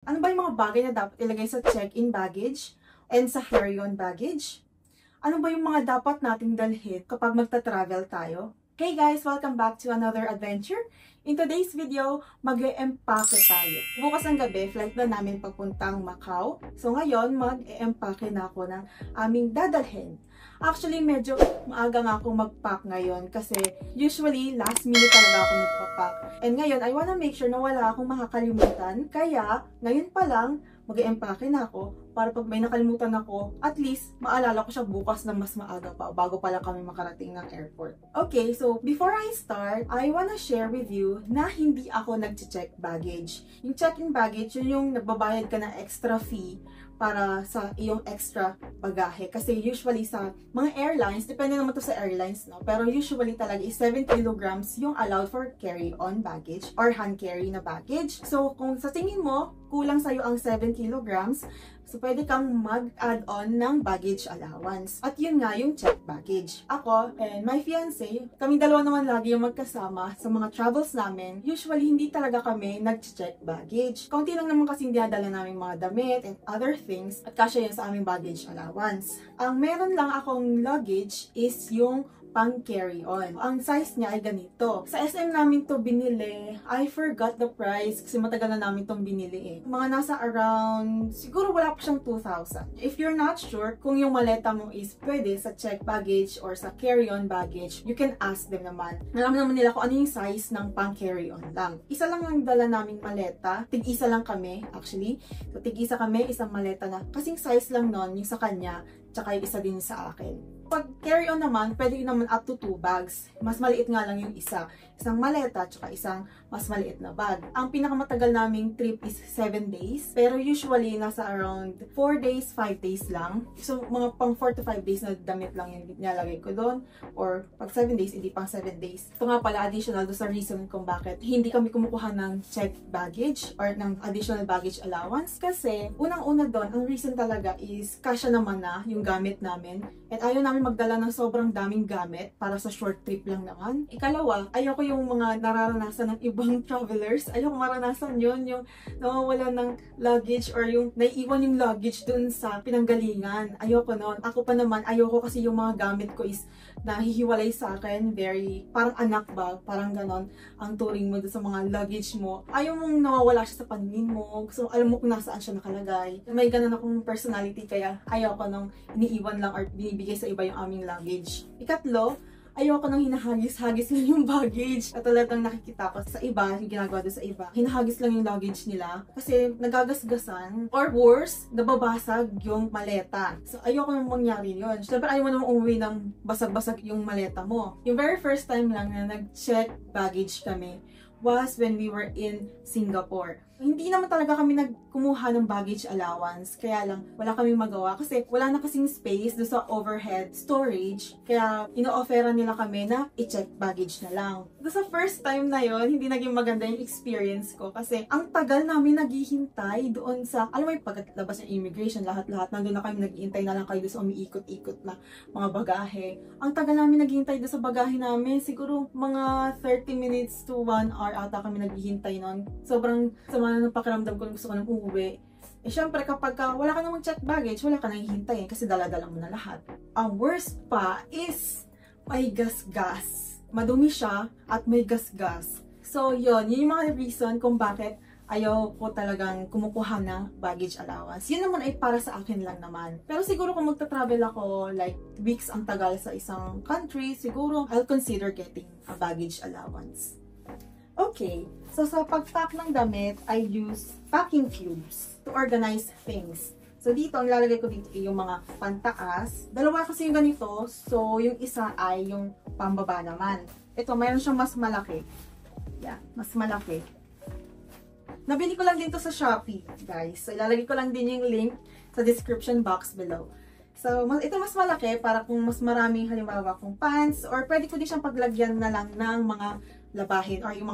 Ano ba yung mga bagay na dapat ilagay sa check-in baggage and sa carry-on baggage? Ano ba yung mga dapat nating dalhin kapag magta-travel tayo? Hey guys! Welcome back to another adventure. In today's video, mag-e-empake tayo. Bukas ng gabi, flight na namin papuntang Macau. So ngayon, mag-e-empake na ako ng aming dadalhin. Actually, medyo maaga nga akong mag-pack ngayon kasi usually last minute talaga ako nagpa-pack. And ngayon, I wanna make sure na wala akong makakalimutan. Kaya, ngayon pa lang, mag-e-empake na ako para pag may nakalimutan ako, at least maalala ko siya bukas na mas maaga pa bago pa lang kami makarating ng airport. Okay, so before I start, I wanna share with you na hindi ako nag-check baggage. Yung check-in baggage, yun yung nagbabayad ka ng extra fee para sa iyong extra bagahe. Kasi usually sa mga airlines, depende naman to sa airlines, no? Pero usually talaga is 7 kilograms yung allowed for carry-on baggage or hand carry na baggage. So kung sa tingin mo, kulang sa'yo ang 7 kilograms, so pwede kang mag-add on ng baggage allowance. At yun nga yung check baggage. Ako and my fiancé, kami dalawa naman lagi yung magkasama sa mga travels namin. Usually hindi talaga kami nag-check baggage. Kaunti lang naman kasi dinadala namin mga damit and other things at kasya yan sa aming baggage allowance. Ang meron lang akong luggage is yung pang carry-on. Ang size niya ay ganito. Sa SM namin to binili. I forgot the price kasi matagal na namin tong binili eh. Mga nasa around, siguro wala pa siyang 2,000. If you're not sure kung yung maleta mo is pwede sa check baggage or sa carry-on baggage, you can ask them naman. Alam naman nila kung ano yung size ng pang carry-on lang. Isa lang ang dala naming maleta. Tig-isa lang kami actually. So tig-isa kami, isang maleta na. Kasing size lang nun, yung sa kanya, tsaka yung isa din sa akin. Pag carry-on naman, pwede naman up to 2 bags. Mas maliit nga lang yung isa. Isang maleta, tsaka isang mas maliit na bag. Ang pinakamatagal naming trip is 7 days. Pero usually, nasa around 4 days, 5 days lang. So, mga pang 4 to 5 days na damit lang yung nilalagay ko doon. Or pag 7 days, hindi pang 7 days. Ito nga pala, additional doon sa reason kung bakit hindi kami kumukuha ng check baggage or ng additional baggage allowance. Kasi, unang-una doon, ang reason talaga is kasya naman na yung gamit namin. At ayaw namin magdala ng sobrang daming gamit para sa short trip lang naman. Ikalawa, ayoko yung mga nararanasan ng ibang travelers. Ayoko maranasan yun, yung nawawala ng luggage or yung naiiwan yung luggage dun sa pinanggalingan. Ayoko nun. Ako pa naman, ayoko kasi yung mga gamit ko is nahihiwalay sa akin. Very, parang anak ba? Parang ganon ang turing mo dun sa mga luggage mo. Ayaw mong nawawala siya sa paningin mo. So, alam mo kung nasaan siya nakalagay. May ganon akong personality kaya ayoko nung iniiwan lang or binibigay sa iba yung aming luggage. Ikatlo, ayoko nang hinahagis-hagis lang yung baggage. Katulad ng nakikita ko sa iba, yung ginagawa doon sa iba, hinahagis lang yung luggage nila kasi nagagasgasan or worse, nababasag yung maleta. So, ayoko nang mangyari yun. Siyempre, ayaw mo namang umuwi ng basag-basag yung maleta mo. Yung very first time lang na nag-check baggage kami was when we were in Singapore. Hindi naman talaga kami nagkumuha ng baggage allowance. Kaya lang, wala kaming magawa. Kasi wala na kasing space doon sa overhead storage. Kaya, ino-offeran nila kami na i-check baggage na lang. Doon sa first time na yon, hindi naging maganda yung experience ko. Kasi, ang tagal namin naghihintay doon sa, alam mo yung pagkatlabas ng immigration, lahat-lahat, nandun na kami naghihintay na lang kayo doon sa umiikot-ikot na mga bagahe. Ang tagal namin naghihintay doon sa bagahe namin. Siguro, mga 30 minutes to 1 hour ata kami naghihintay noon. Sobrang sama ng pakiramdam ko nung gusto ko nang uuwi. Eh syempre kapag wala ka namang check baggage, wala ka nang hihintayin kasi dala-dala mo na lahat. Ang worst pa is may gas-gas. Madumi siya at may gas-gas. So yun yung mga reason kung bakit ayaw ko talagang kumukuha ng baggage allowance. Yun naman ay para sa akin lang naman. Pero siguro kung magta-travel ako, like weeks ang tagal sa isang country, siguro I'll consider getting a baggage allowance. Okay, so sa pag-pack ng damit, I use packing cubes to organize things. So dito, ang lalagay ko dito ay yung mga pantaas. Dalawa kasi yung ganito, so yung isa ay yung pambaba naman. Ito, mayroon siyang mas malaki. Yeah, mas malaki. Nabili ko lang dito sa Shopee, guys. So ilalagay ko lang din yung link sa description box below. So, ito mas malaki para kung mas maraming halimbawa kung pants or pwede ko din siyang paglagyan na lang ng mga labahin or yung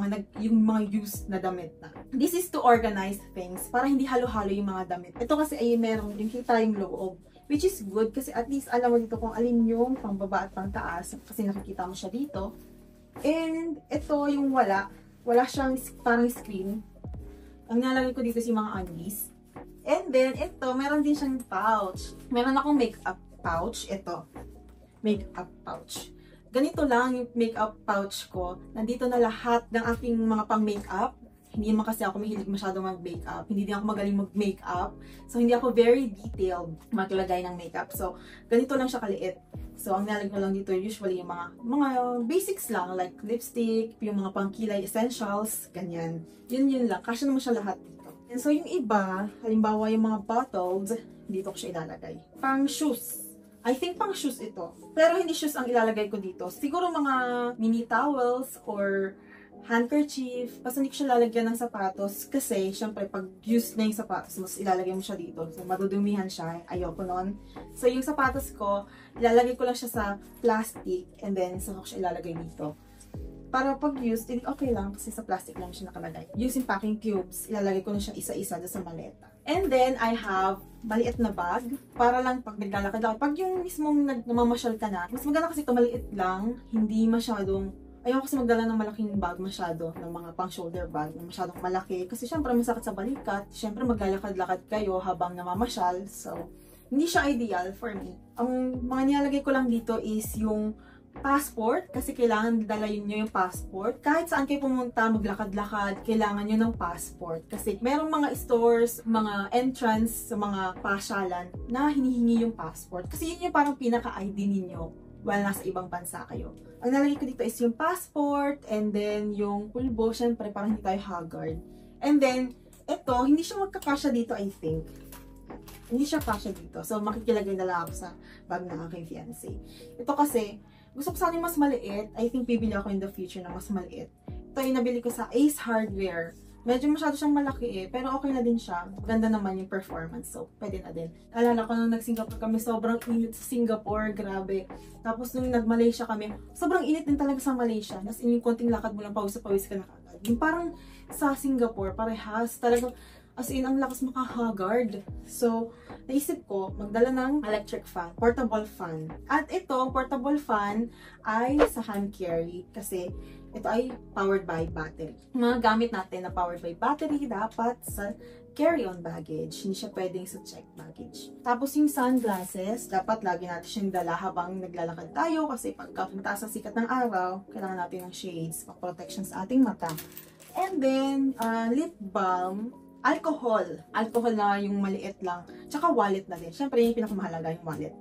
mga used na damit na. This is to organize things para hindi halo-halo yung mga damit. Ito kasi ay merong yung kita yung loob. Which is good kasi at least alam mo dito kung alin yung pang baba at pang taas kasi nakikita mo siya dito. And ito yung wala siyang parang screen. Ang nilalagay ko dito is yung mga undies. And then, ito, meron din siyang pouch. Meron akong makeup pouch. Ito, makeup pouch. Ganito lang yung makeup pouch ko. Nandito na lahat ng aking mga pang-makeup. Hindi naman kasi ako mahilig masyadong mag-makeup. Hindi din ako magaling mag-makeup. So, hindi ako very detailed maglagay ng makeup. So, ganito lang siya kaliit. So, ang nilalagay ko lang dito usually yung mga basics lang. Like lipstick, yung mga pangkilay essentials, ganyan. Yun lang. Kasya naman siya lahat dito. And so, yung iba, halimbawa yung mga bottles, dito ko siya ilalagay. Pang shoes. I think pang shoes ito. Pero hindi shoes ang ilalagay ko dito. Siguro mga mini towels or handkerchief. Basta hindi ko siya lalagyan ng sapatos kasi, syempre, pag use na yung sapatos, mas ilalagay mo siya dito. So, madudumihan siya. Ayoko nun. So, yung sapatos ko, ilalagay ko lang siya sa plastic and then, saka ko siya ilalagay dito. Para pag use, okay lang kasi sa plastic lang siya nakalagay. Using packing cubes, ilalagay ko na siya isa-isa sa maleta. And then, I have maliit na bag para lang pag naglalakad-lakad. Pag yung mismong namamasyal ka na, mas maganda kasi ito maliit lang, hindi masyadong ayaw kasi magdala ng malaking bag masyado, ng mga pang-shoulder bag na masyadong malaki. Kasi syempre masakit sa balikat. Syempre maglalakad-lakad kayo habang namamasyal. So, hindi siya ideal for me. Ang mga nilalagay ko lang dito is yung passport. Kasi kailangan dalayin nyo yung passport. Kahit saan kayo pumunta, maglakad-lakad, kailangan nyo ng passport. Kasi merong mga stores, mga entrance sa mga pasyalan na hinihingi yung passport. Kasi yun yung parang pinaka-ID ninyo while nasa ibang bansa kayo. Ang nalagay ko dito is yung passport, and then yung pulbo, syempre, parang hindi tayo haggard. And then, ito, hindi siya magkakasya dito, I think. Hindi siya kasya dito. So, makikilagay na lang ako sa bag ng aking fiancé. Ito kasi, gusto ko sana yung mas maliit. I think bibili ako in the future na mas maliit. Ito yung nabili ko sa Ace Hardware. Medyo masyado siyang malaki pero okay na din siya. Ganda naman yung performance, so pwede na din. Alala ko nung nag-Singapore kami, sobrang init sa Singapore, grabe. Tapos nung nag-Malaysia kami, sobrang init din talaga sa Malaysia. As in, yung konting lakad mo lang, pawis ka na kagad. Yung parang sa Singapore, parehas, talagang as in, ang lakas makahagard. So, naisip ko, magdala ng electric fan, portable fan. At ito, portable fan ay sa hand carry kasi ito ay powered by battery. Mga gamit natin na powered by battery dapat sa carry-on baggage. Hindi siya pwedeng sa check baggage. Tapos yung sunglasses, dapat lagi natin siyang dala habang naglalakad tayo kasi pagka mataas sa sikat ng araw, kailangan natin ng shades, protection sa ating mata. And then, lip balm, alcohol. Alcohol na yung maliit lang. Tsaka wallet na din. Siyempre, yung pinakamahalaga yung wallet.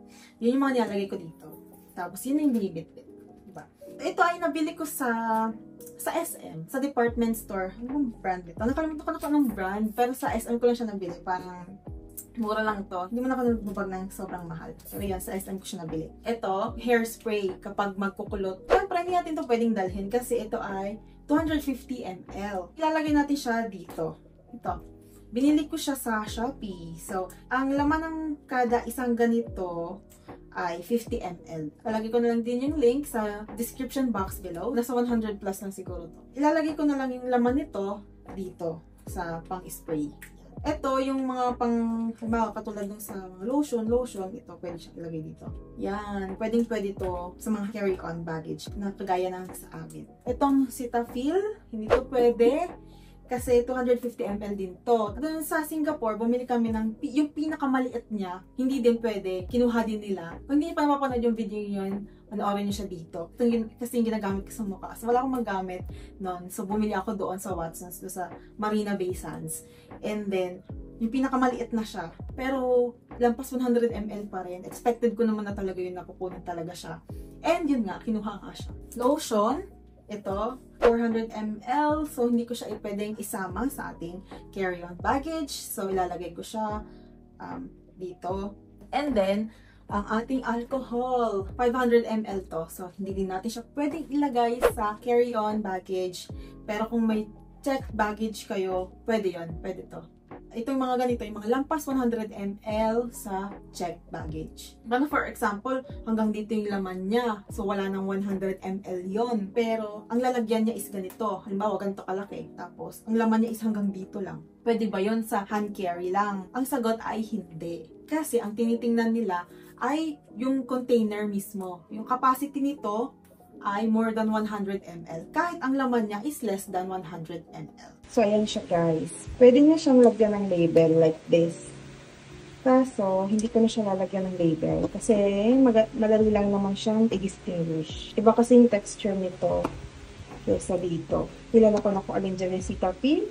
Yun yung mga nilalagay ko dito. Tapos, yun na yung binibit-bit. Ito ay nabili ko sa SM, sa department store. Anong brand ito? Nakalimutan ko na ito ng brand, pero sa SM ko lang siya nabili. Parang mura lang to. Hindi mo na ako nagbubag ng sobrang mahal. Pero yan, sa SM ko siya nabili. Ito, hairspray kapag magkukulot. Siyempre, hindi natin ito pwedeng dalhin kasi ito ay 250 ml. Ilalagay natin siya dito. Ito. Binili ko siya sa Shopee. So, ang laman ng kada isang ganito ay 50 ml. Palagay ko na lang din yung link sa description box below. Nasa 100 plus lang siguro to. Ilalagay ko na lang yung laman nito dito sa pang-spray. Ito, yung mga katulad ng sa lotion, ito pwede siyang ilagay dito. Yan, pwede to sa mga carry-on baggage na kagaya ng sa amin. Itong Cetaphil, hindi to pwede. Kasi 250 ml din to. Doon sa Singapore, bumili kami ng yung pinakamaliit niya. Hindi din pwede. Kinuha din nila. Kung hindi niyo pa mapapanood yung video yun, panoorin niyo siya dito. Kasi yung ginagamit ko sa mukha. So, wala akong magamit noon. So, bumili ako doon sa Watsons, doon sa Marina Bay Sands. And then, yung pinakamaliit na siya. Pero, lampas 100 ml pa rin. Expected ko naman na talaga yun, nakukunin talaga siya. And yun nga, kinuha nga siya. Lotion. Ito, 400 ml. So, hindi ko siya pwedeng isama sa ating carry-on baggage. So, ilalagay ko siya dito. And then, ang ating alcohol, 500 ml to. So, hindi din natin siya pwedeng ilagay sa carry-on baggage. Pero kung may checked baggage kayo, pwede yon, pwede to. Ito yung mga ganito, yung mga lampas 100 ml sa checked baggage. Pero for example, hanggang dito yung laman niya. So, wala nang 100 ml yon. Pero, ang lalagyan niya is ganito. Halimbawa, ganito kalaki. Tapos, ang laman niya is hanggang dito lang. Pwede ba yon sa hand carry lang? Ang sagot ay hindi. Kasi, ang tinitingnan nila ay yung container mismo. Yung capacity nito, ay more than 100 ml. Kahit ang laman niya is less than 100 ml. So, ayan siya guys. Pwede niya siyang lagyan ng label like this. Kaso, hindi ko na siya lalagyan ng label. Kasi, madali lang naman siyang i-distinguish. Iba kasi yung texture nito kaysa dito. Kilala ko na kung alin dyan yung Cetaphil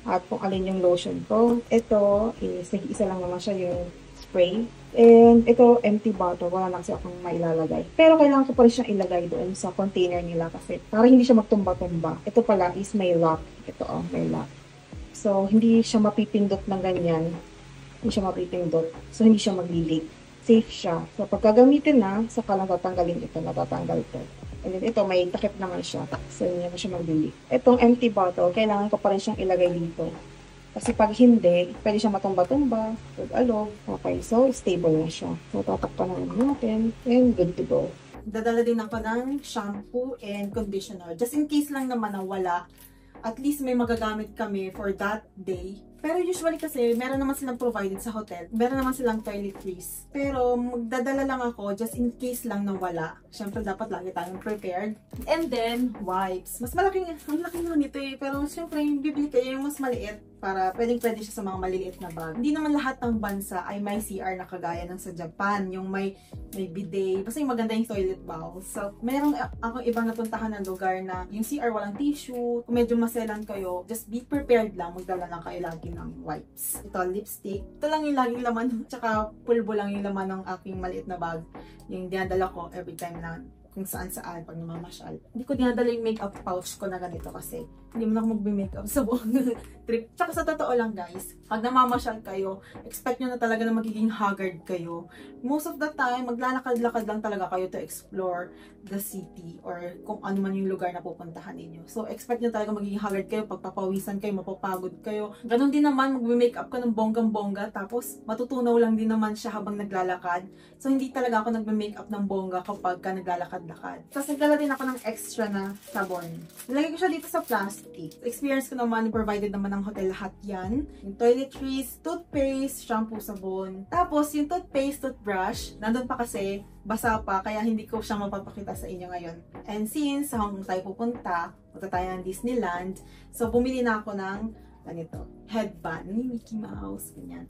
at kung alin yung lotion ko. Ito is, isa lang naman siya yung spray. And ito, empty bottle. Wala na kasi akong mailalagay. Pero kailangan ko pa rin siyang ilagay doon sa container nila kasi para hindi siya magtumba-tumba. Ito pala is may lock. Ito may lock. So, hindi siya mapipindot ng ganyan. Hindi siya mapipindot. So, hindi siya magli-leak. Safe siya. So, pagkagamitin na, saka lang tatanggalin ito. Natatanggal ito. And then, ito, may takip naman siya. So, hindi na siya magli-leak. Itong empty bottle, kailangan ko pa rin siyang ilagay dito. Kasi pag hindi, pwede siya matumba-tumba, alog. Okay, so stable na siya. So, tatakpan na natin, and good to go. Dadala din ako ng shampoo and conditioner. Just in case lang naman na wala, at least may magagamit kami for that day. Pero usually kasi, meron naman silang provided sa hotel. Meron naman silang toiletries. Pero magdadala lang ako just in case lang na wala. Siyempre, dapat lagi tayong prepared. And then, wipes. Mas malaking, ang laki naman ito eh. Pero siyempre, bibili kayo yung mas maliit para pwedeng-pwede siya sa mga maliliit na bag. Hindi naman lahat ng bansa ay may CR na kagaya ng sa Japan. Yung may bidet. Basta yung maganda yung toilet bowl. So, meron akong ibang napuntahan ng lugar na yung CR walang tissue. Kung medyo maselan kayo, just be prepared lang. Magdala lang kayo lagi ng wipes. Ito, lipstick. Ito lang yung laging laman. Tsaka pulbo lang yung laman ng aking maliit na bag. Yung dinadala ko every time na kung saan-saan pag namamasyal. Hindi ko dinadala yung makeup pouch ko na ganito kasi hindi mo na ako magbe-makeup sa buong trip. Tsaka sa totoo lang guys, pag namamasyal kayo, expect nyo na talaga na magiging haggard kayo. Most of the time, maglalakad-lakad lang talaga kayo to explore the city or kung ano man yung lugar na pupuntahan ninyo. So, expect nyo talaga magiging haggard kayo, pagpapawisan kayo, mapapagod kayo. Ganon din naman, magbe-makeup ka ng bonggang-bongga, tapos matutunaw lang din naman siya habang naglalakad. So, hindi talaga ako nagbe-makeup ng bongga kapag ka naglalakad-lakad. Tapos, nagdala din ako ng extra na sabon. Nilagay ko siya dito sa plastic. Experience ko naman, provided naman ng hotel lahat yan. Yung toiletries, toothpaste, shampoo, sabon. Tapos, yung toothpaste, toothbrush, nandun pa kasi, basa pa, kaya hindi ko siya mapapakita sa inyo ngayon. And since, sa Hong Kong tayo pupunta tayo ng Disneyland, so bumili na ako ng, ganito, headband, ni Mickey Mouse, ganyan.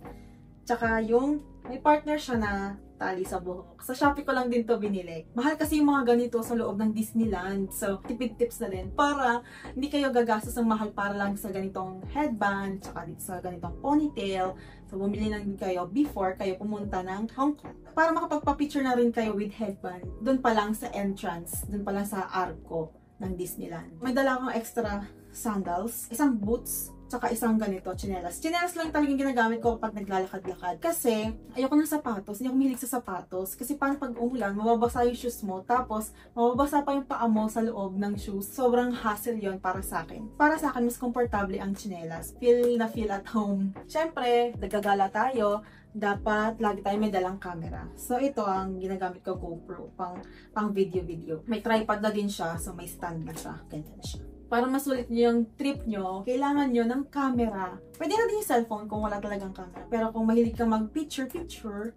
Tsaka yung, may partner siya na tali sa buhok. Sa Shopee ko lang din to binili. Mahal kasi yung mga ganito sa loob ng Disneyland. So, tipid tips na din. Para hindi kayo gagastos ng mahal para lang sa ganitong headband, tsaka dito sa ganitong ponytail. So, bumili na din kayo before kayo pumunta ng Hong Kong. Para makapagpa-picture na rin kayo with headband. Doon pa lang sa entrance. Doon pa lang sa arco ng Disneyland. May dala akong extra sandals, isang boots, tsaka isang ganito, tsinelas. Tsinelas lang talagang ginagamit ko kapag naglalakad-lakad. Kasi, ayoko ng sapatos. Hindi ako mahilig sa sapatos. Kasi paano pag umulan, mababasa yung shoes mo. Tapos, mababasa pa yung paa mo sa loob ng shoes. Sobrang hassle yon para sa akin. Para sa akin, mas komportable ang tsinelas. Feel at home. Siyempre, nagagala tayo. Dapat lagi tayo may dalang camera. So, ito ang ginagamit ko, GoPro. Pang video-video. May tripod na din siya. So, may stand na siya. Ganyan siya. Para masulit nyo yung trip nyo, kailangan nyo ng camera. Pwede na din yung cellphone kung wala talagang camera. Pero kung mahilig kang mag-picture,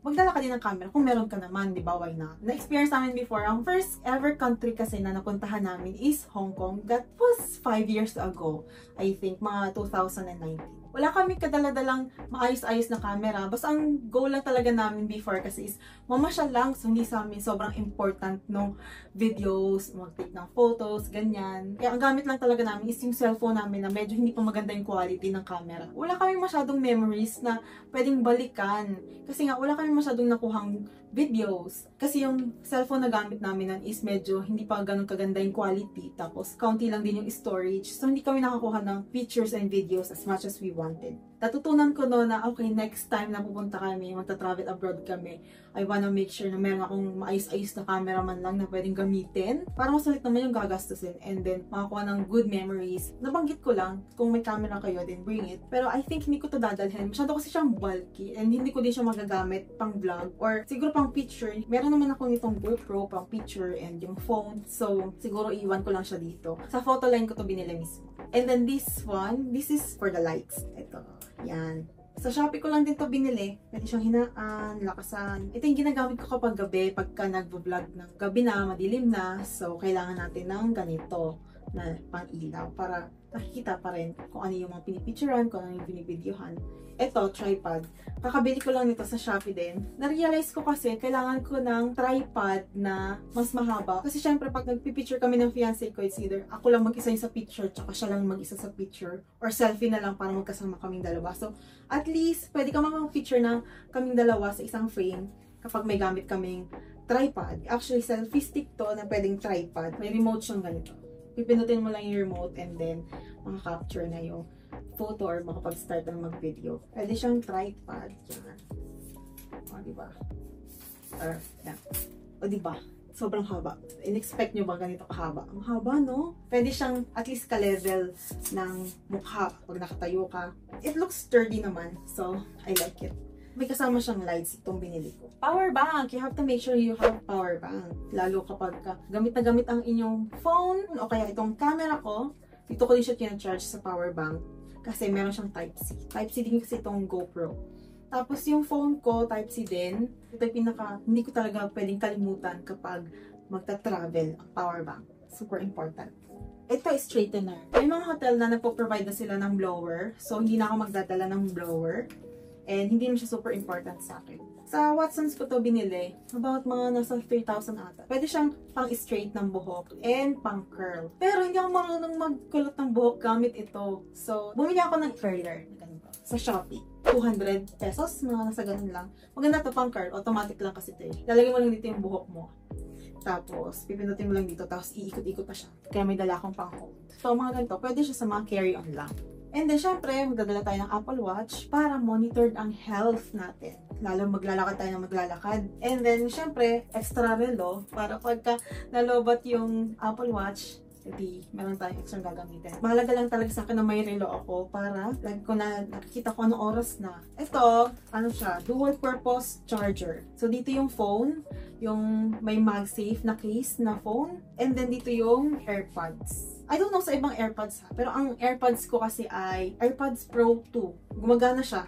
magdala ka din ng camera. Kung meron ka naman, di ba, why not? Na-experience namin before, ang first ever country kasi na napuntahan namin is Hong Kong. That was 5 years ago. I think, mga 2019. Wala kami kadala-dalang maayos-ayos na camera. Basta ang goal lang talaga namin before kasi is mamasyal lang. So, hindi sa amin sobrang important no videos, mag-take ng photos, ganyan. Kaya ang gamit lang talaga namin is yung cellphone namin na medyo hindi pa maganda yung quality ng camera. Wala kami masyadong memories na pwedeng balikan. Kasi nga, wala kami masyadong nakuhang videos. Kasi yung cellphone na gamit namin is medyo hindi pa ganun kaganda yung quality. Tapos, kaunti lang din yung storage. So, hindi kami nakakuha ng pictures and videos as much as we wanted. Natutunan ko no na, okay, next time na pupunta kami, magta-travel abroad kami, I wanna make sure na meron akong maayos-ayos na camera man lang na pwedeng gamitin para masulit naman yung gagastusin and then makakuha ng good memories. Nabanggit ko lang, kung may camera kayo, then bring it. Pero I think hindi ko to dadalhin. Masyado kasi siyang bulky and hindi ko din siya magagamit pang vlog or siguro pang picture. Meron naman ako nitong GoPro pang picture and yung phone. So, siguro iwan ko lang siya dito. Sa photo line ko to binili mismo. And then this one, this is for the lights. Ito. Yan. Sa Shopee ko lang din to binili. Pwede siyang hinaan, lakasan. Ito yung ginagamit ko kapag gabi, pagka nagvo-vlog ng gabi na, madilim na. So, kailangan natin ng ganito na pang-ilaw para nakikita pa rin kung ano yung mga pinipicturean, kung ano yung binibidyohan. Ito, tripod. Kakabili ko lang nito sa Shopee din. Na-realize ko kasi kailangan ko ng tripod na mas mahaba. Kasi syempre pag nagpipicture kami ng fiancé ko, it's either ako lang mag-isa yung sa picture, tsaka siya lang mag-isa sa picture. Or selfie na lang para magkasama kaming dalawa. So, at least, pwede ka mag-picture na kaming dalawa sa isang frame kapag may gamit kaming tripod. Actually, selfie stick to na pwedeng tripod. May remote siyang ganito. Pipindutin mo lang yung remote and then maka-capture na yung photo or makapag-start ng mag-video. Pwede siyang tripod. Yan. O, diba? Or, yan. O, diba? Sobrang haba. In-expect nyo ba ganito kahaba? Ang haba, no? Pwede siyang at least ka-level ng mukha pag nakatayo ka. It looks sturdy naman. So, I like it. May kasama siyang lights itong binili ko. Power bank! You have to make sure you have power bank. Lalo kapag gamit na gamit ang inyong phone o kaya itong camera ko, dito ko din siya tina-charge sa power bank kasi meron siyang Type-C. Type-C din kasi itong GoPro. Tapos yung phone ko, Type-C din. Ito yung hindi ko talaga pwedeng kalimutan kapag magta-travel ang power bank. Super important. Ito is straightener. May mga hotel na nagpo-provide na sila ng blower. So, hindi na ako magdadala ng blower. And hindi naman siya super important sa akin. Sa Watsons ko to binili. About mga nasa 3,000 ata. Pwede siyang pang-straight ng buhok and pang-curl. Pero hindi ako marunong magkulot ng buhok gamit ito. So, bumili ako ng curler. Sa Shopee. 200 pesos. Mga nasa ganun lang. Maganda to pang-curl. Automatic lang kasi ito eh. Lalagay mo lang dito yung buhok mo. Tapos, pipindutin mo lang dito. Tapos, iikot-ikot pa siya. Kaya may dala akong pang-hold. So, mga ganito. Pwede siya sa mga carry-on lang. And then, syempre, magdadala tayo ng Apple Watch para monitored ang health natin. Lalo maglalakad tayo ng maglalakad. And then, syempre, extra relo para pagka nalobat yung Apple Watch, edi, meron tayong extra gagamitin. Mahalaga lang talaga sa akin na may relo ako para lagi ko na nakikita ko anong oras na. Ito, ano siya, dual purpose charger. So, dito yung phone, yung may MagSafe na case na phone, and then dito yung AirPods. I don't know sa ibang AirPods ha, pero ang AirPods ko kasi ay AirPods Pro 2. Gumagana siya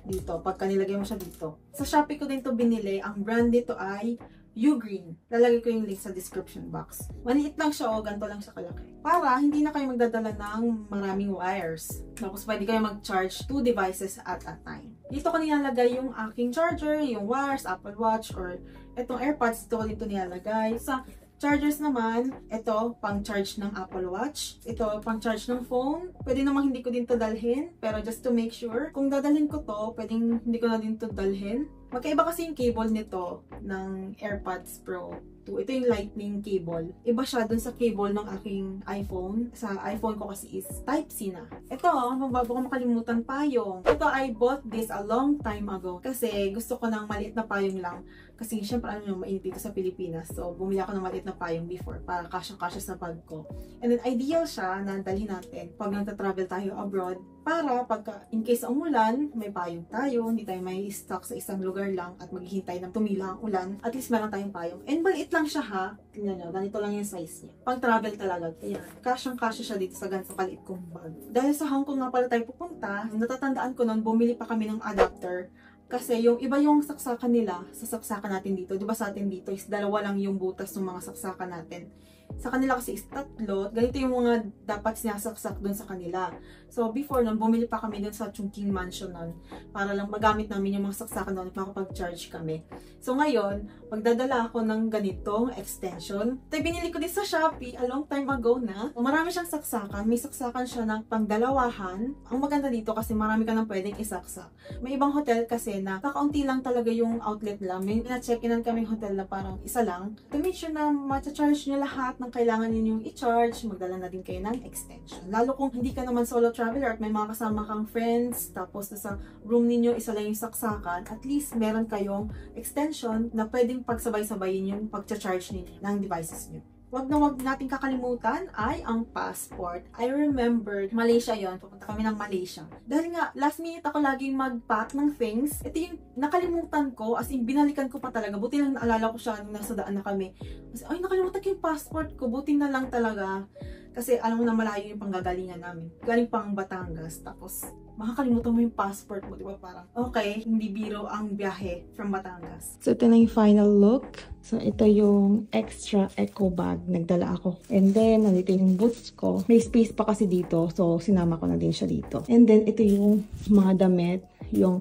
dito, pagka nilagay mo siya dito. Sa Shopee ko din to binili. Ang brand dito ay Ugreen. Lalagay ko yung link sa description box. Maliit lang siya o ganito lang siya kalaki. Para hindi na kayo magdadala ng maraming wires. Tapos pwede kayo mag-charge 2 devices at a time. Dito ko nilalagay yung aking charger, yung wires, Apple Watch, or itong AirPods, dito ko dito nilalagay. Sa chargers naman, ito, pang-charge ng Apple Watch. Ito, pang-charge ng phone. Pwede namang hindi ko din to dalhin, pero just to make sure, kung dadalhin ko to, pwedeng hindi ko na din to dalhin. Magkaiba kasi yung cable nito ng AirPods Pro 2. Ito yung lightning cable. Iba siya dun sa cable ng aking iPhone. Sa iPhone ko kasi is Type-C na. Ito, bago ko makalimutan, payong. Ito, I bought this a long time ago kasi gusto ko ng maliit na payong lang. Kasi syempre ano yung mainit dito sa Pilipinas. So, bumili ako ng maliit na payong before para kasya-kasya sa bag ko. And then, ideal siya na dalhin natin pag nagta-travel tayo abroad. Para pagka, in case umulan, may payong tayo, hindi tayo may stock sa isang lugar lang at maghihintay ng tumila ang ulan, at least meron tayong payong. And maliit lang siya ha. Tingnan nyo, ganito lang yung size niya. Pang travel talaga. Kaya, kasyang-kasya siya dito sa ganito kaliit kong bag. Dahil sa Hong Kong nga pala tayo pupunta, natatandaan ko noon, bumili pa kami ng adapter. Kasi yung iba yung saksakan nila sa saksakan natin dito. Diba sa atin dito is dalawa lang yung butas ng mga saksakan natin. Sa kanila kasi is tatlo. Ganito yung mga dapat sinasaksak dun sa kanila. So, before nun, bumili pa kami dun sa Chungking Mansion nun. Para lang magamit namin yung mga saksakan nun at makapag-charge kami. So, ngayon, magdadala ako ng ganitong extension. Ito binili ko din sa Shopee a long time ago na. Marami siyang saksakan. May saksakan siya ng pangdalawahan. Ang maganda dito kasi marami ka nang pwedeng isaksak. May ibang hotel kasi na kakaunti lang talaga yung outlet nila. May na-check-inan kaming hotel na parang isa lang. To make sure na ma-charge nyo lahat ng kailangan ninyong i-charge, magdala na din kayo ng extension. Lalo kung hindi ka naman solo traveler at may mga kasama kang friends, tapos sa room ninyo isa lang yung saksakan, at least meron kayong extension na pwedeng pagsabay-sabayin yung pag-charge ninyo ng devices nyo. Wag na wag natin kakalimutan ay ang passport. I remembered, Malaysia yon. Pupunta kami ng Malaysia. Dahil nga, last minute ako laging mag-pack ng things. Ito yung nakalimutan ko, as in binalikan ko pa talaga. Buti lang naalala ko siya nung nasa daan na kami. Kasi, ay nakalimutan ko yung passport ko. Buti na lang talaga Kasi alam mo na malayo yung panggagalingan namin. Galing pang Batangas. Tapos, makakalimutan mo yung passport mo, di ba? Parang, okay, hindi biro ang biyahe from Batangas. So, ito na yung final look. So, ito yung extra eco bag. Nagdala ako. And then, nandito yung boots ko. May space pa kasi dito. So, sinama ko na din siya dito. And then, ito yung mga damit. Yung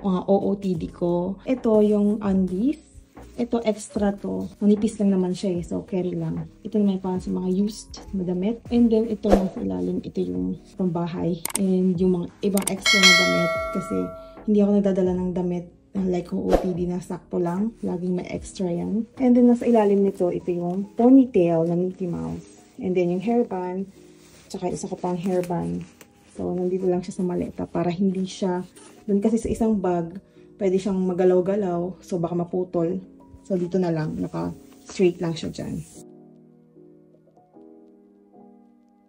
OOTD ko. Ito yung undies. Ito extra to. Manipis lang naman siya eh. So, carry lang. Ito naman para sa mga used na damit. And then, ito lang sa ilalim. Ito yung pambahay. And yung mga ibang extra na damit. Kasi, hindi ako nagdadala ng damit like OOTD na sakto lang. Laging may extra yan. And then, nasa ilalim nito, ito yung ponytail na Mickey Mouse. And then, yung hairband. Tsaka isa ko pang hairband. So, nandito lang siya sa maleta para hindi siya, doon kasi sa isang bag, pwede siyang magalaw-galaw. So, baka maputol. So, dito na lang. Naka-straight lang siya dyan.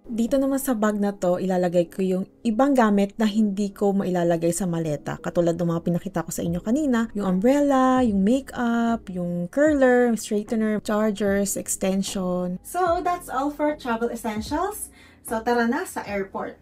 Dito naman sa bag na to, ilalagay ko yung ibang gamit na hindi ko mailalagay sa maleta. Katulad ng mga pinakita ko sa inyo kanina. Yung umbrella, yung makeup, yung curler, straightener, chargers, extension. So, that's all for travel essentials. So, tara na sa airport.